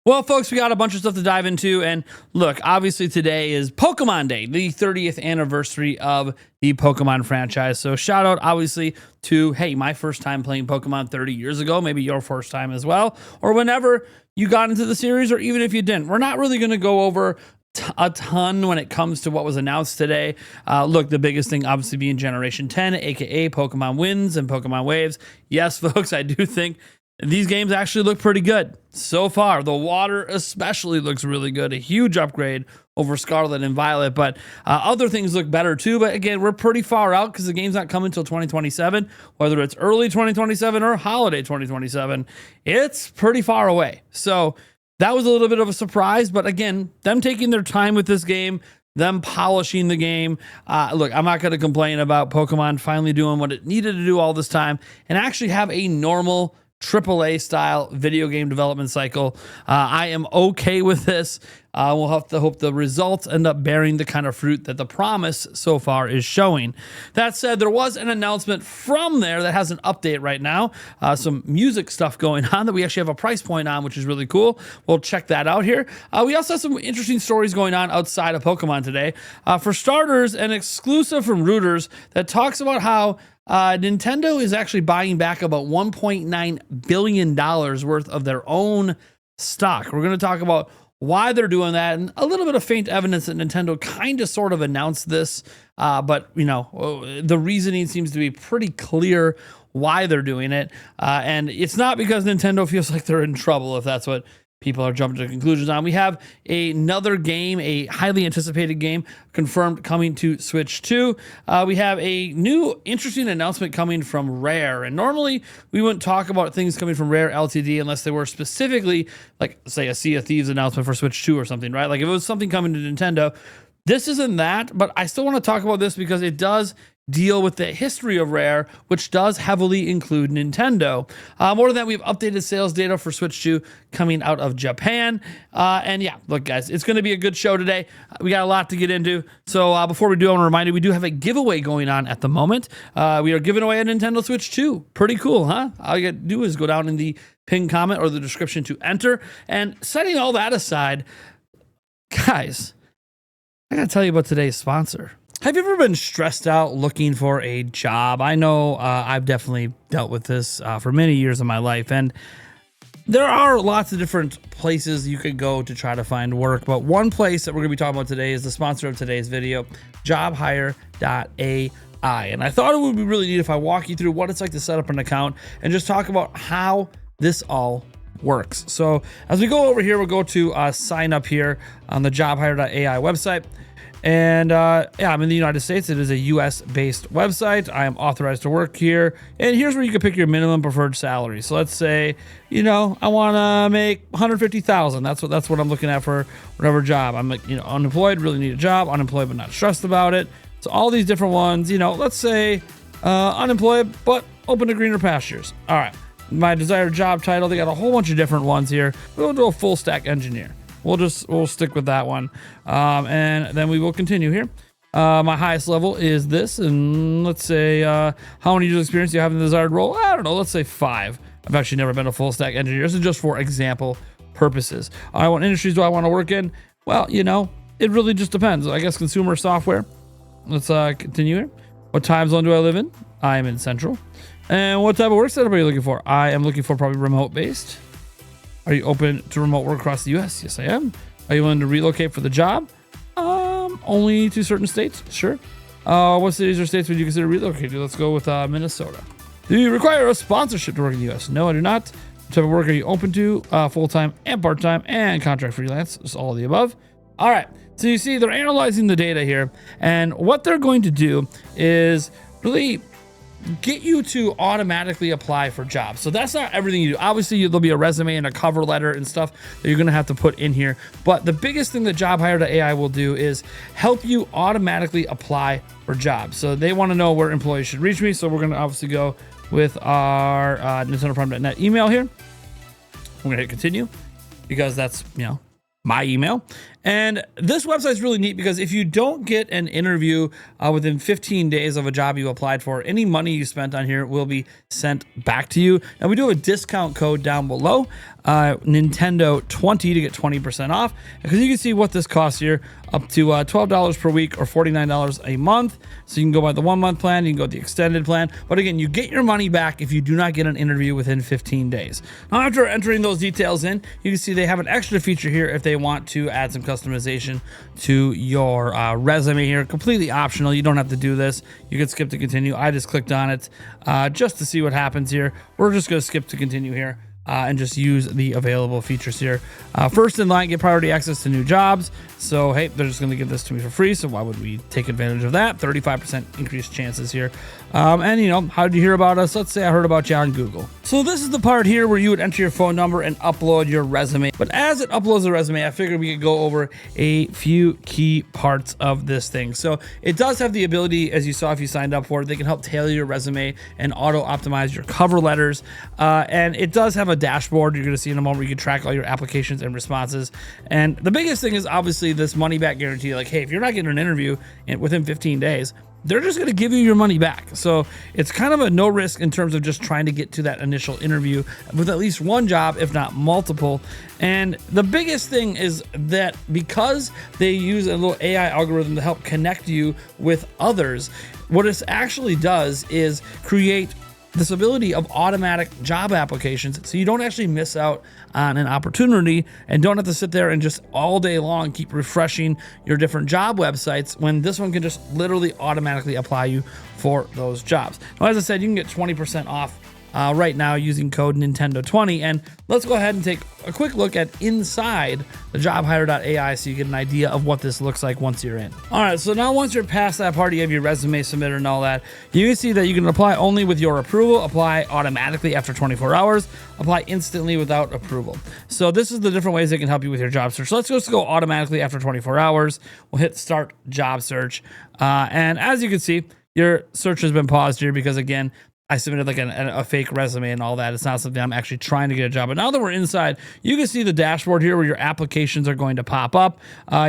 Well, folks, we got a bunch of stuff to dive into. And look, obviously today is Pokemon Day, the 30th anniversary of the Pokemon franchise. So shout out, obviously, to, hey, my first time playing Pokemon 30 years ago, maybe your first time as well, or whenever you got into the series, or even if you didn't. We're not really going to go over a ton when it comes to what was announced today. Look, the biggest thing obviously being Generation 10, aka Pokemon Winds and Pokemon Waves. Yes, folks, I do think these games actually look pretty good so far. The water especially looks really good. A huge upgrade over Scarlet and Violet, but other things look better too. But again, we're pretty far out because the game's not coming until 2027, whether it's early 2027 or holiday 2027. It's pretty far away. So that was a little bit of a surprise, but again, them taking their time with this game, them polishing the game. Look, I'm not going to complain about Pokemon finally doing what it needed to do all this time and actually have a normal AAA style video game development cycle. I am okay with this. We'll have to hope the results end up bearing the kind of fruit that the promise so far is showing. That said, there was an announcement from there that has an update right now. Some music stuff going on that we actually have a price point on, which is really cool. We'll check that out here. We also have some interesting stories going on outside of Pokemon today. For starters, an exclusive from Reuters that talks about how Nintendo is actually buying back about $1.9 billion worth of their own stock. We're going to talk about why they're doing that and a little bit of faint evidence that Nintendo kind of sort of announced this. But, you know, the reasoning seems to be pretty clear why they're doing it. And it's not because Nintendo feels like they're in trouble, if that's what people are jumping to conclusions on. We have another game, a highly anticipated game, confirmed coming to Switch 2. We have a new interesting announcement coming from Rare. And normally we wouldn't talk about things coming from Rare Ltd. unless they were specifically, like, say, a Sea of Thieves announcement for Switch 2 or something, right? Like if it was something coming to Nintendo. This isn't that, but I still want to talk about this because it does deal with the history of Rare, which does heavily include Nintendo. More than that, we have updated sales data for Switch 2 coming out of Japan. And yeah, look, guys, it's going to be a good show today. We got a lot to get into. So before we do, I want to remind you, we do have a giveaway going on at the moment. We are giving away a Nintendo Switch 2. Pretty cool, huh? All you got to do is go down in the pinned comment or the description to enter. And setting all that aside, guys, I got to tell you about today's sponsor. Have you ever been stressed out looking for a job? I know I've definitely dealt with this for many years of my life, and there are lots of different places you could go to try to find work, but one place that we're going to be talking about today is the sponsor of today's video, jobhire.ai. And I thought it would be really neat if I walk you through what it's like to set up an account and just talk about how this all works. So as we go over here, we'll go to sign up here on the jobhire.ai website. And yeah, I'm in the United States. It is a US based website. I am authorized to work here. And here's where you can pick your minimum preferred salary. So let's say, you know, I want to make 150,000. That's what I'm looking at for whatever job. I'm like, you know, unemployed, really need a job, unemployed but not stressed about it. So all these different ones, you know, let's say unemployed but open to greener pastures. All right. My desired job title, they got a whole bunch of different ones here. We'll do a full stack engineer. We'll stick with that one. And then we will continue here. My highest level is this. And let's say, how many years experience do you have in the desired role? I don't know. Let's say 5. I've actually never been a full stack engineer. This is just for example purposes. What industries do I want to work in? Well, you know, it really just depends. I guess consumer software. Let's continue here. What time zone do I live in? I am in Central. And what type of work setup are you looking for? I am looking for probably remote based. Are you open to remote work across the US? Yes, I am. Are you willing to relocate for the job? Only to certain states? Sure. What cities or states would you consider relocating to? Let's go with Minnesota. Do you require a sponsorship to work in the US? No, I do not. What type of work are you open to? Full-time and part-time and contract freelance. Just all of the above. All right. So you see, they're analyzing the data here. And what they're going to do is really get you to automatically apply for jobs. So that's not everything you do. Obviously, there'll be a resume and a cover letter and stuff that you're going to have to put in here. But the biggest thing that jobhire.ai will do is help you automatically apply for jobs. So they want to know where employees should reach me. So we're going to obviously go with our NintendoPrime.net email here. We're going to hit continue because that's, you know, my email. And this website is really neat because if you don't get an interview within 15 days of a job you applied for, any money you spent on here will be sent back to you. And we do have a discount code down below, Nintendo 20 to get 20% off. Because you can see what this costs here, up to $12 per week or $49 a month. So you can go by the 1 month plan, you can go the extended plan. But again, you get your money back if you do not get an interview within 15 days. Now, after entering those details in, you can see they have an extra feature here if they want to add some customization to your resume here. Completely optional. You don't have to do this. You can skip to continue. I just clicked on it just to see what happens here. We're just going to skip to continue here. And just use the available features here. First in line, get priority access to new jobs. So, hey, they're just going to give this to me for free. So why would we take advantage of that? 35% increased chances here. And, you know, how did you hear about us? Let's say I heard about you on Google. So this is the part here where you would enter your phone number and upload your resume. But as it uploads the resume, I figured we could go over a few key parts of this thing. So it does have the ability, as you saw if you signed up for it, they can help tailor your resume and auto-optimize your cover letters. And it does have a dashboard you're going to see in a moment where you can track all your applications and responses. And the biggest thing is obviously this money back guarantee. Like, hey, if you're not getting an interview within 15 days, they're just going to give you your money back. So it's kind of a no risk in terms of just trying to get to that initial interview with at least one job, if not multiple. And the biggest thing is that because they use a little AI algorithm to help connect you with others, what this actually does is create this ability of automatic job applications, so you don't actually miss out on an opportunity and don't have to sit there and just all day long keep refreshing your different job websites, when this one can just literally automatically apply you for those jobs. Now, as I said, you can get 20% off right now using code Nintendo20. And let's go ahead and take a quick look at inside the jobhire.ai so you get an idea of what this looks like once you're in. All right, so now once you're past that part, you have your resume submitted and all that, you can see that you can apply only with your approval, apply automatically after 24 hours, apply instantly without approval. So this is the different ways they can help you with your job search. So let's just go automatically after 24 hours. We'll hit start job search. And as you can see, your search has been paused here because, again, I submitted like a fake resume and all that. It's not something I'm actually trying to get a job. But now that we're inside, you can see the dashboard here where your applications are going to pop up.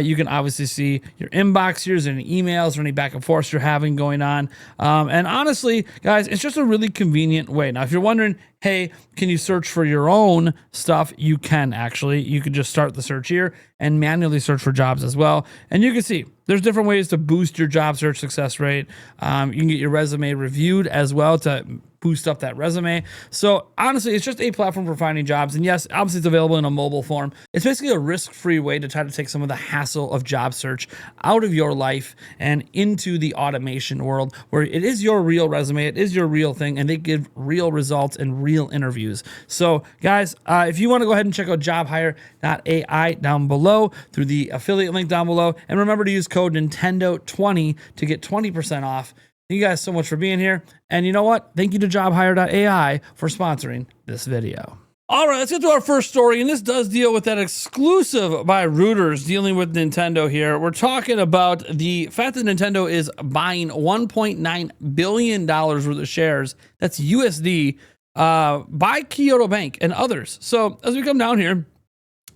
You can obviously see your inbox here, any emails or any back and forth you're having going on. And honestly, guys, it's just a really convenient way. Now, if you're wondering, hey, can you search for your own stuff? You can actually. You can just start the search here and manually search for jobs as well. And you can see there's different ways to boost your job search success rate. You can get your resume reviewed as well to boost up that resume. So honestly, it's just a platform for finding jobs. And yes, obviously it's available in a mobile form. It's basically a risk-free way to try to take some of the hassle of job search out of your life and into the automation world where it is your real resume, it is your real thing, and they give real results and real interviews. So guys, if you want to go ahead and check out jobhire.ai down below through the affiliate link down below, and remember to use code Nintendo20 to get 20% off. Thank you guys so much for being here. And you know what? Thank you to jobhire.ai for sponsoring this video. All right, let's get to our first story. And this does deal with that exclusive by Reuters dealing with Nintendo here. We're talking about the fact that Nintendo is buying $1.9 billion worth of shares. That's USD by Kyoto Bank and others. So as we come down here,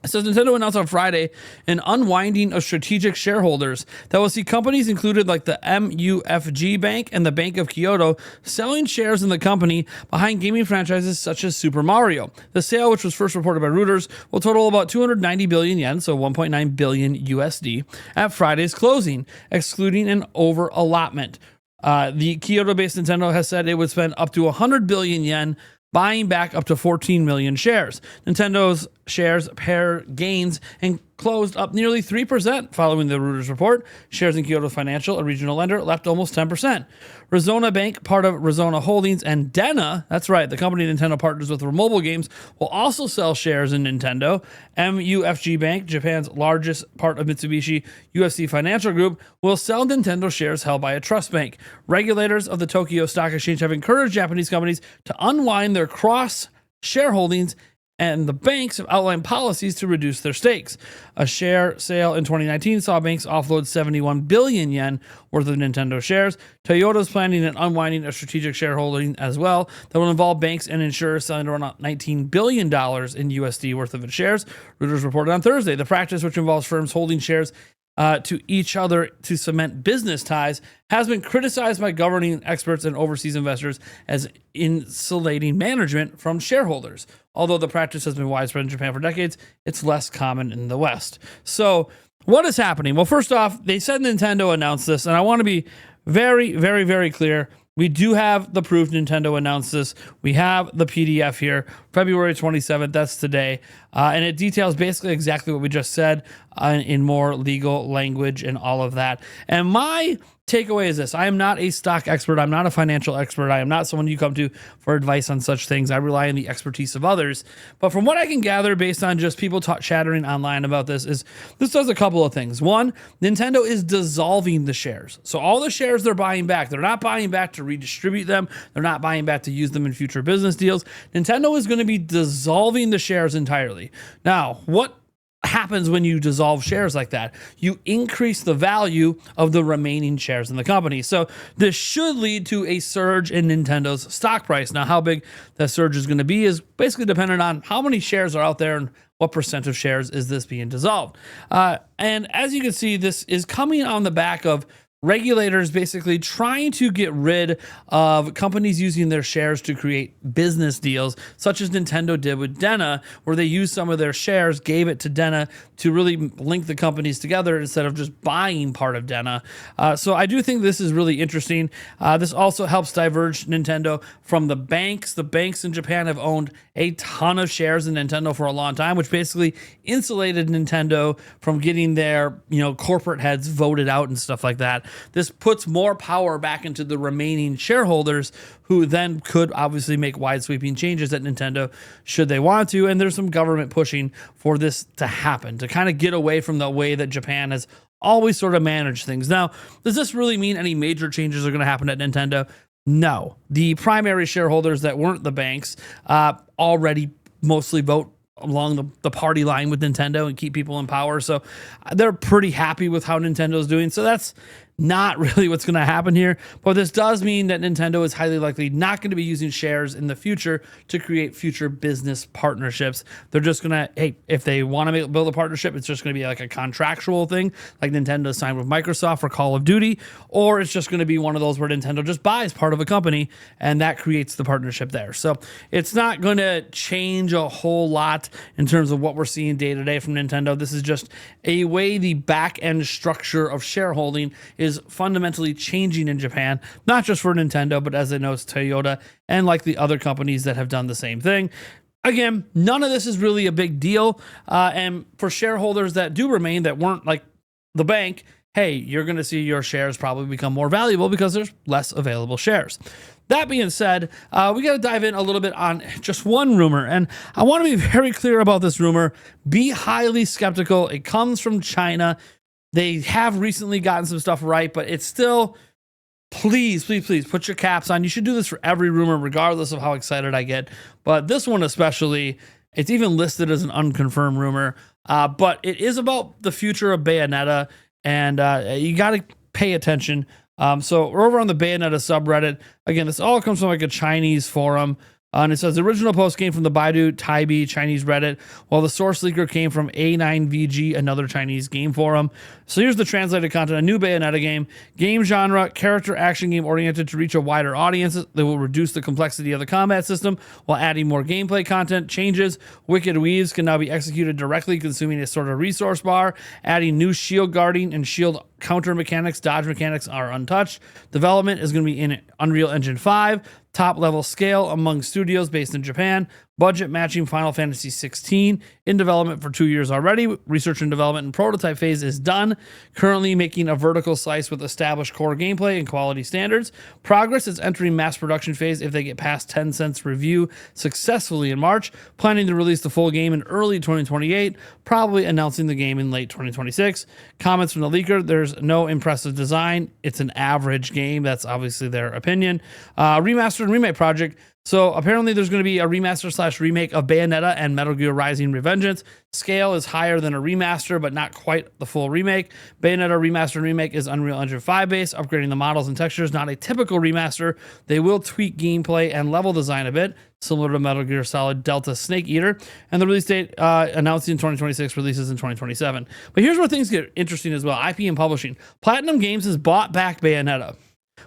it says Nintendo announced on Friday an unwinding of strategic shareholders that will see companies included like the MUFG Bank and the Bank of Kyoto selling shares in the company behind gaming franchises such as Super Mario. The sale, which was first reported by Reuters, will total about 290 billion yen, so 1.9 billion USD, at Friday's closing, excluding an over allotment. The Kyoto-based Nintendo has said it would spend up to 100 billion yen buying back up to 14 million shares. Nintendo's shares pair gains and closed up nearly 3% following the Reuters report. Shares in Kyoto Financial, a regional lender, leapt almost 10%. Rizona Bank, part of Rizona Holdings, and Dena, that's right, the company Nintendo partners with for mobile games, will also sell shares in Nintendo. MUFG Bank, Japan's largest part of Mitsubishi UFC Financial Group, will sell Nintendo shares held by a trust bank. Regulators of the Tokyo Stock Exchange have encouraged Japanese companies to unwind their cross shareholdings and the banks have outlined policies to reduce their stakes. A share sale in 2019 saw banks offload 71 billion yen worth of Nintendo shares. Toyota is planning and unwinding a strategic shareholding as well that will involve banks and insurers selling around $19 billion in USD worth of its shares. Reuters reported on Thursday the practice, which involves firms holding shares to each other to cement business ties, has been criticized by governing experts and overseas investors as insulating management from shareholders. Although the practice has been widespread in Japan for decades, it's less common in the West. So what is happening? Well, first off, they said Nintendo announced this, and I want to be very, very, very clear. We do have the proof Nintendo announced this. We have the PDF here, February 27th. That's today. And it details basically exactly what we just said in more legal language and all of that. And my takeaway is this. I am not a stock expert. I'm not a financial expert. I am not someone you come to for advice on such things. I rely on the expertise of others. But from what I can gather based on just people chattering online about this is this does a couple of things. One, Nintendo is dissolving the shares. So all the shares they're buying back, they're not buying back to redistribute them. They're not buying back to use them in future business deals. Nintendo is going to be dissolving the shares entirely. Now, what happens when you dissolve shares like that? You increase the value of the remaining shares in the company. So this should lead to a surge in Nintendo's stock price. Now, how big that surge is going to be is basically dependent on how many shares are out there and what percent of shares is this being dissolved. And as you can see, this is coming on the back of regulators basically trying to get rid of companies using their shares to create business deals, such as Nintendo did with Dena, where they used some of their shares, gave it to Dena to really link the companies together instead of just buying part of Dena. So I do think this is really interesting. This also helps diverge Nintendo from the banks. The banks in Japan have owned a ton of shares in Nintendo for a long time, which basically insulated Nintendo from getting their, corporate heads voted out and stuff like that. This puts more power back into the remaining shareholders, who then could obviously make wide sweeping changes at Nintendo should they want to. And there's some government pushing for this to happen, to kind of get away from the way that Japan has always sort of managed things. Now, does this really mean any major changes are going to happen at Nintendo? No. The primary shareholders that weren't the banks already mostly vote along the party line with Nintendo and keep people in power. So they're pretty happy with how Nintendo's doing. So that's not really what's going to happen here. But this does mean that Nintendo is highly likely not going to be using shares in the future to create future business partnerships. They're just going to, hey, if they want to build a partnership, it's just going to be like a contractual thing, like Nintendo signed with Microsoft for Call of Duty, or it's just going to be one of those where Nintendo just buys part of a company and that creates the partnership there. So it's not going to change a whole lot in terms of what we're seeing day to day from Nintendo. This is just a way the back end structure of shareholding is fundamentally changing in Japan, not just for Nintendo, but as I know, it's Toyota and like the other companies that have done the same thing. Again, none of this is really a big deal. And for shareholders that do remain, that weren't like the bank, hey, you're going to see your shares probably become more valuable because there's less available shares. That being said, we got to dive in a little bit on just one rumor. And I want to be very clear about this rumor. Be highly skeptical. It comes from China. They have recently gotten some stuff right, but it's still, please put your caps on. You should do this for every rumor, regardless of how excited I get. But this one especially, it's even listed as an unconfirmed rumor. But it is about the future of Bayonetta, and you got to pay attention. So we're over on the Bayonetta subreddit. Again, this all comes from like a Chinese forum. And it says the original post came from the Baidu Taibei Chinese Reddit, while the source leaker came from A9VG, another Chinese game forum. So here's the translated content. A new Bayonetta game genre, character action game oriented to reach a wider audience that will reduce the complexity of the combat system while adding more gameplay content. Changes, Wicked Weaves can now be executed directly, consuming a sort of resource bar. Adding new shield guarding and shield counter mechanics, dodge mechanics are untouched. Development is going to be in Unreal Engine 5. Top level scale among studios based in Japan. Budget matching Final Fantasy 16. In development for 2 years already. Research and development and prototype phase is done. Currently making a vertical slice with established core gameplay and quality standards. Progress is entering mass production phase if they get past Tencent's review successfully in March. Planning to release the full game in early 2028. Probably announcing the game in late 2026. Comments from the leaker: there's no impressive design. It's an average game. That's obviously their opinion. Remaster and remake project So apparently there's going to be a remaster slash remake of Bayonetta and Metal Gear Rising: Revengeance. Scale is higher than a remaster, but not quite the full remake. Bayonetta remaster and remake is Unreal Engine 5 based, upgrading the models and textures, not a typical remaster. They will tweak gameplay and level design a bit, similar to Metal Gear Solid Delta Snake Eater. And the release date announced in 2026, releases in 2027. But here's where things get interesting as well. IP and publishing. Platinum Games has bought back Bayonetta,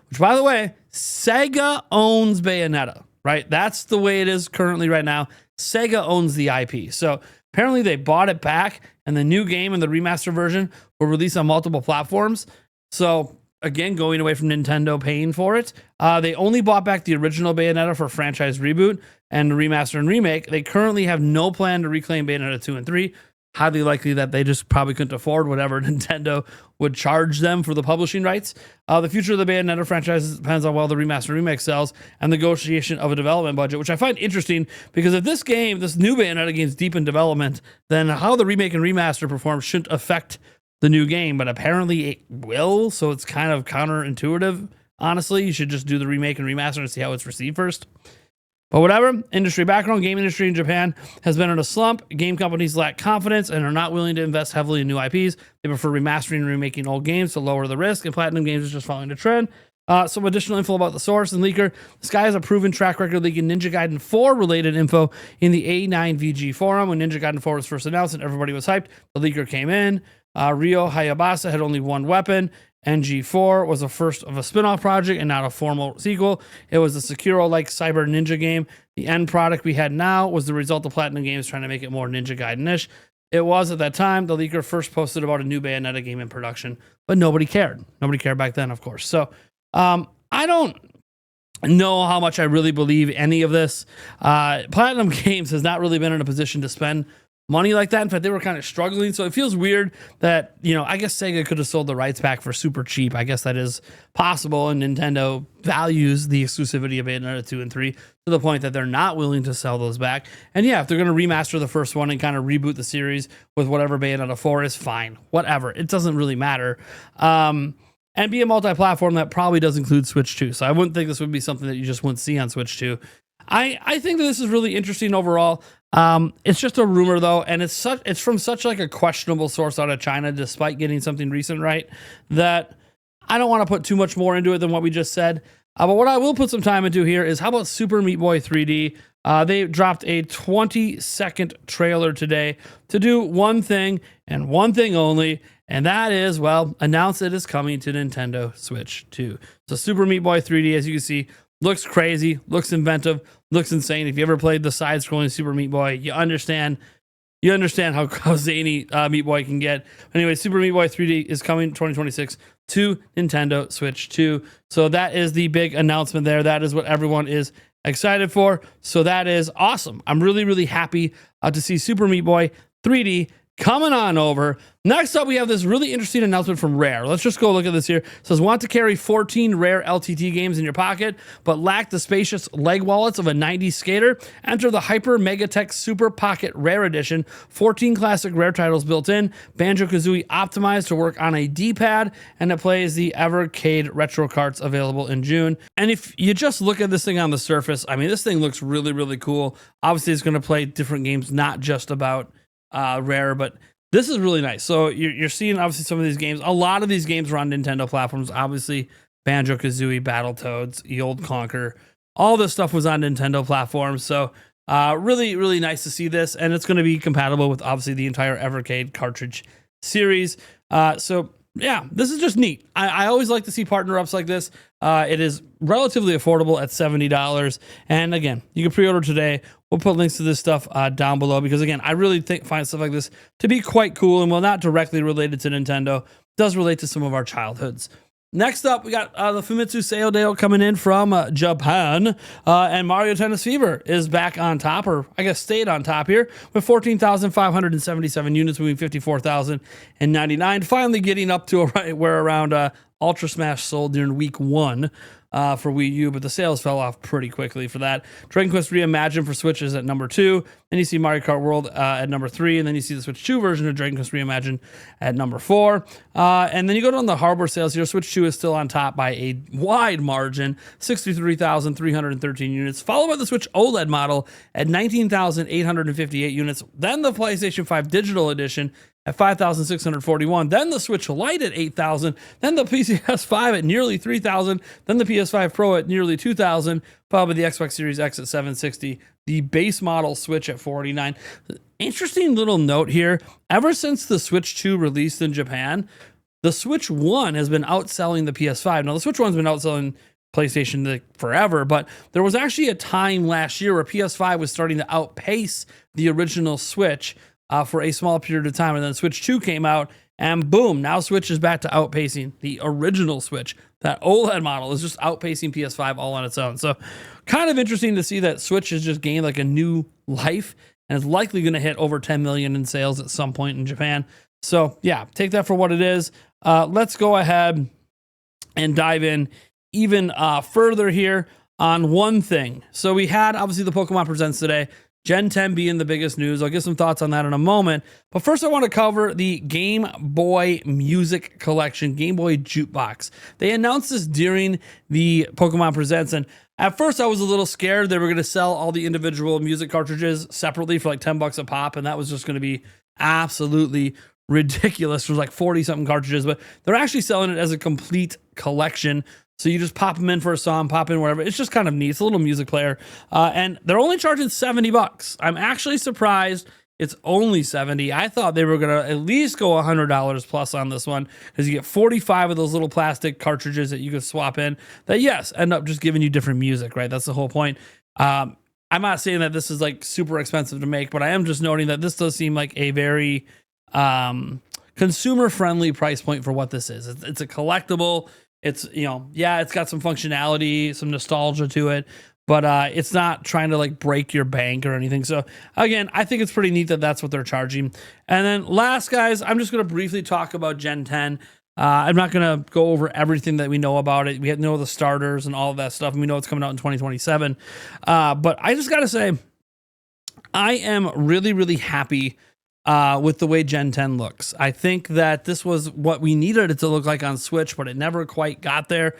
which, by the way, Sega owns Bayonetta. Right? That's the way it is currently right now. Sega owns the IP. So apparently they bought it back, and the new game and the remaster version will release on multiple platforms. So again, going away from Nintendo paying for it. They only bought back the original Bayonetta for franchise reboot and remaster and remake. They currently have no plan to reclaim Bayonetta 2 and 3. Highly likely that they just probably couldn't afford whatever Nintendo would charge them for the publishing rights. The future of the Bayonetta franchise depends on how well the remaster remake sells and negotiation of a development budget, which I find interesting because if this game, this new Bayonetta game is deep in development, then how the remake and remaster perform shouldn't affect the new game, but apparently it will, so it's kind of counterintuitive. Honestly, you should just do the remake and remaster and see how it's received first. But whatever, industry background, game industry in Japan has been in a slump. Game companies lack confidence and are not willing to invest heavily in new IPs. They prefer remastering and remaking old games to lower the risk, and Platinum Games is just following the trend. Some additional info about the source and leaker. This guy has a proven track record leaking Ninja Gaiden 4 related info in the A9VG forum. When Ninja Gaiden 4 was first announced and everybody was hyped, the leaker came in. Ryo Hayabasa had only one weapon. NG4 was the first of a spin-off project and not a formal sequel. It was a Sekiro-like cyber ninja game. The end product we had now was the result of Platinum Games trying to make it more Ninja Gaiden-ish. It was at that time. The leaker first posted about a new Bayonetta game in production, but nobody cared. Nobody cared back then, of course. So I don't know how much I really believe any of this. Platinum Games has not really been in a position to spend money like that. In fact, they were kind of struggling. So it feels weird that, I guess Sega could have sold the rights back for super cheap. I guess that is possible. And Nintendo values the exclusivity of Bayonetta 2 and 3 to the point that they're not willing to sell those back. And yeah, if they're going to remaster the first one and kind of reboot the series with whatever Bayonetta 4 is, fine. Whatever. It doesn't really matter. And be a multi-platform that probably does include Switch 2. So I wouldn't think this would be something that you just wouldn't see on Switch 2. I think that this is really interesting overall. It's just a rumor though, and it's from such like a questionable source out of China, despite getting something recent right, that I don't want to put too much more into it than what we just said. But what I will put some time into here is how about Super Meat Boy 3D? They dropped a 20-second trailer today to do one thing and one thing only, and that is, well, announce it is coming to Nintendo Switch 2. So Super Meat Boy 3D, as you can see, looks crazy, looks inventive, looks insane. If you ever played the side-scrolling Super Meat Boy, you understand how zany Meat Boy can get. Anyway, Super Meat Boy 3D is coming 2026 to Nintendo Switch 2. So that is the big announcement there. That is what everyone is excited for. So that is awesome. I'm really, really happy to see Super Meat Boy 3D coming on over. Next up, we have this really interesting announcement from Rare. Let's just go look at this here. It says, want to carry 14 Rare LTT games in your pocket, but lack the spacious leg wallets of a 90s skater? Enter the Hyper Megatech Super Pocket Rare Edition. 14 classic Rare titles built in. Banjo-Kazooie optimized to work on a D-pad, and it plays the Evercade retro carts available in June. And if you just look at this thing on the surface, I mean, this thing looks really, really cool. Obviously, it's going to play different games, not just about Rare, but this is really nice. So you're seeing obviously some of these games. A lot of these games were on Nintendo platforms. Obviously, Banjo-Kazooie, Battletoads, Ye Olde Conquer, all this stuff was on Nintendo platforms. So really, really nice to see this, and it's going to be compatible with obviously the entire Evercade cartridge series. So yeah, this is just neat. I always like to see partner ups like this. It is relatively affordable at $70. And again, you can pre-order today. We'll put links to this stuff down below because, again, I really find stuff like this to be quite cool. And while not directly related to Nintendo, does relate to some of our childhoods. Next up, we got the Famitsu Sale coming in from Japan. And Mario Tennis Fever is back on top, or I guess stayed on top here, with 14,577 units, moving 54,099. Finally getting up to where around Ultra Smash sold during week 1 for Wii U, but the sales fell off pretty quickly for that. Dragon Quest Reimagined for Switch is at number 2. Then you see Mario Kart World at number 3, and then you see the Switch 2 version of Dragon Quest Reimagined at number 4. And then you go down the hardware sales here. Switch 2 is still on top by a wide margin, 63,313 units, followed by the Switch OLED model at 19,858 units. Then the PlayStation 5 Digital Edition at 5,641, then the Switch Lite at 8,000, then the PS5 at nearly 3,000, then the PS5 Pro at nearly 2,000, followed by the Xbox Series X at 760, the base model Switch at 49. Interesting little note here, ever since the Switch 2 released in Japan, the Switch 1 has been outselling the PS5. Now, the Switch 1's been outselling PlayStation forever, but there was actually a time last year where PS5 was starting to outpace the original Switch for a small period of time, and then Switch 2 came out, and boom, now Switch is back to outpacing the original Switch. That OLED model is just outpacing PS5 all on its own. So kind of interesting to see that Switch has just gained like a new life and is likely going to hit over 10 million in sales at some point in Japan. So yeah, take that for what it is. Let's go ahead and dive in even further here on one thing. So we had obviously the Pokemon Presents today. Gen 10 being the biggest news. I'll get some thoughts on that in a moment. But first, I want to cover the Game Boy Music Collection, Game Boy Jukebox. They announced this during the Pokemon Presents, and at first I was a little scared they were going to sell all the individual music cartridges separately for like $10 a pop, and that was just going to be absolutely ridiculous for like 40-something cartridges. But they're actually selling it as a complete collection. So you just pop them in for a song, pop in whatever. It's just kind of neat. It's a little music player. And they're only charging $70. I'm actually surprised it's only $70. I thought they were going to at least go $100 plus on this one, because you get 45 of those little plastic cartridges that you can swap in that, yes, end up just giving you different music, right? That's the whole point. I'm not saying that this is like super expensive to make, but I am just noting that this does seem like a very consumer-friendly price point for what this is. It's a collectible. It's, you know, yeah, it's got some functionality, some nostalgia to it, but it's not trying to like break your bank or anything. So again, I think it's pretty neat that that's what they're charging. And then last, guys, I'm just going to briefly talk about Gen 10. I'm not going to go over everything that we know about it. We know the starters and all of that stuff, and we know it's coming out in 2027. But I just got to say, I am really, really happy with the way Gen 10 looks. I think that this was what we needed it to look like on Switch, but it never quite got there.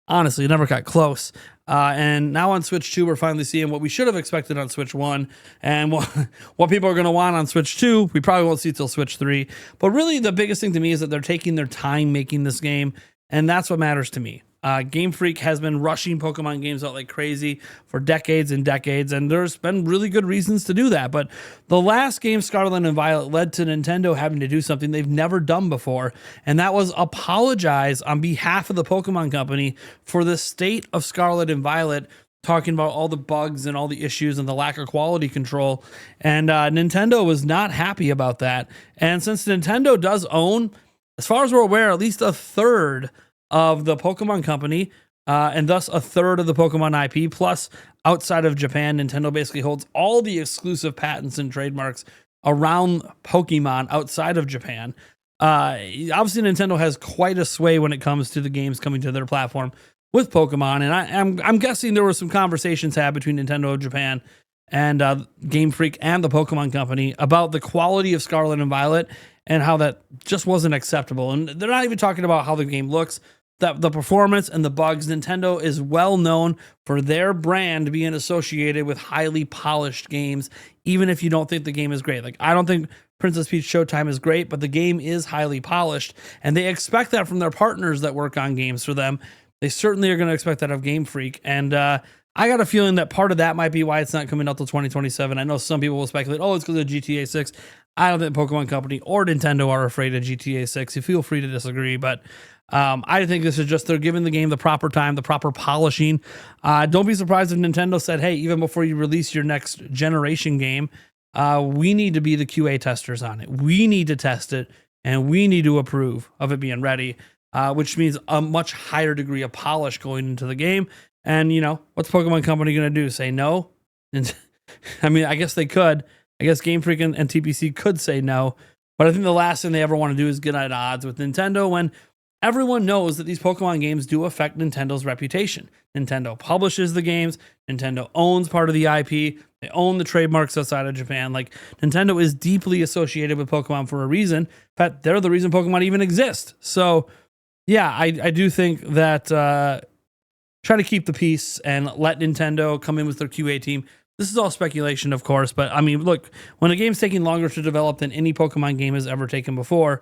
Honestly, it never got close. And now on Switch 2, we're finally seeing what we should have expected on Switch 1, and what people are going to want on Switch 2. We probably won't see till Switch 3. But really, the biggest thing to me is that they're taking their time making this game, and that's what matters to me. Game Freak has been rushing Pokemon games out like crazy for decades and decades, and there's been really good reasons to do that. But the last game, Scarlet and Violet, led to Nintendo having to do something they've never done before, and that was apologize on behalf of the Pokemon Company for the state of Scarlet and Violet, talking about all the bugs and all the issues and the lack of quality control. And Nintendo was not happy about that. And since Nintendo does own, as far as we're aware, at least a third of the Pokemon Company, and thus a third of the Pokemon IP, plus outside of Japan, Nintendo basically holds all the exclusive patents and trademarks around Pokemon outside of Japan. Obviously, Nintendo has quite a sway when it comes to the games coming to their platform with Pokemon, and I'm guessing there were some conversations had between Nintendo of Japan and Game Freak and the Pokemon Company about the quality of Scarlet and Violet and how that just wasn't acceptable. And they're not even talking about how the game looks, that the performance and the bugs. Nintendo is well known for their brand being associated with highly polished games, even if you don't think the game is great. Like, I don't think Princess Peach Showtime is great, but the game is highly polished, and they expect that from their partners that work on games for them. They certainly are going to expect that of Game Freak, and I got a feeling that part of that might be why it's not coming out till 2027. I know some people will speculate, oh, it's because of GTA 6. I don't think Pokemon Company or Nintendo are afraid of GTA 6. You feel free to disagree, but I think this is just they're giving the game the proper time, the proper polishing. Don't be surprised if Nintendo said, hey, even before you release your next generation game, we need to be the QA testers on it. We need to test it, and we need to approve of it being ready, which means a much higher degree of polish going into the game. And, you know, what's Pokemon Company going to do? Say no? And I mean, I guess they could. I guess Game Freak and TPC could say no. But I think the last thing they ever want to do is get at odds with Nintendo when everyone knows that these Pokemon games do affect Nintendo's reputation. Nintendo publishes the games, Nintendo owns part of the IP, they own the trademarks outside of Japan. Like, Nintendo is deeply associated with Pokemon for a reason. In fact, they're the reason Pokemon even exist. So, yeah, I do think that try to keep the peace and let Nintendo come in with their QA team. This is all speculation, of course, but I mean, look, when a game's taking longer to develop than any Pokemon game has ever taken before,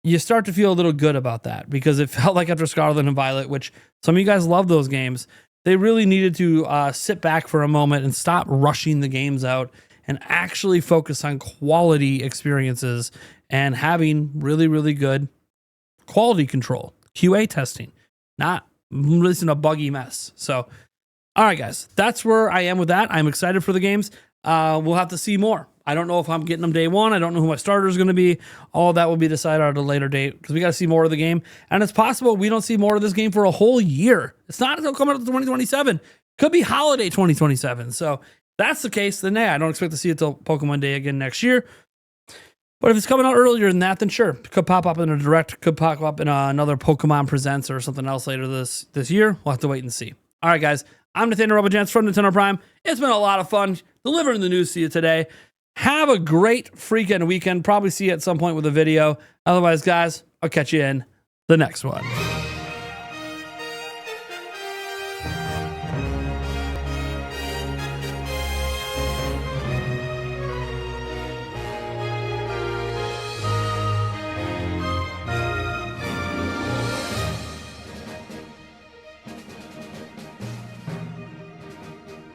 you start to feel a little good about that, because it felt like after Scarlet and Violet, which some of you guys love those games, they really needed to sit back for a moment and stop rushing the games out and actually focus on quality experiences and having really, really good quality control, QA testing, not releasing a buggy mess. So, all right, guys, that's where I am with that. I'm excited for the games. We'll have to see more. I don't know if I'm getting them day one. I don't know who my starter is going to be. All that will be decided at a later date, because we got to see more of the game. And it's possible we don't see more of this game for a whole year. It's not until coming out to 2027. Could be holiday 2027. So if that's the case, then yeah, I don't expect to see it till Pokemon Day again next year. But if it's coming out earlier than that, then sure. It could pop up in a direct, could pop up in another Pokemon Presents or something else later this year. We'll have to wait and see. All right, guys. I'm Nathaniel Robojans from Nintendo Prime. It's been a lot of fun delivering the news to you today. Have a great freaking weekend. Probably see you at some point with a video. Otherwise, guys, I'll catch you in the next one.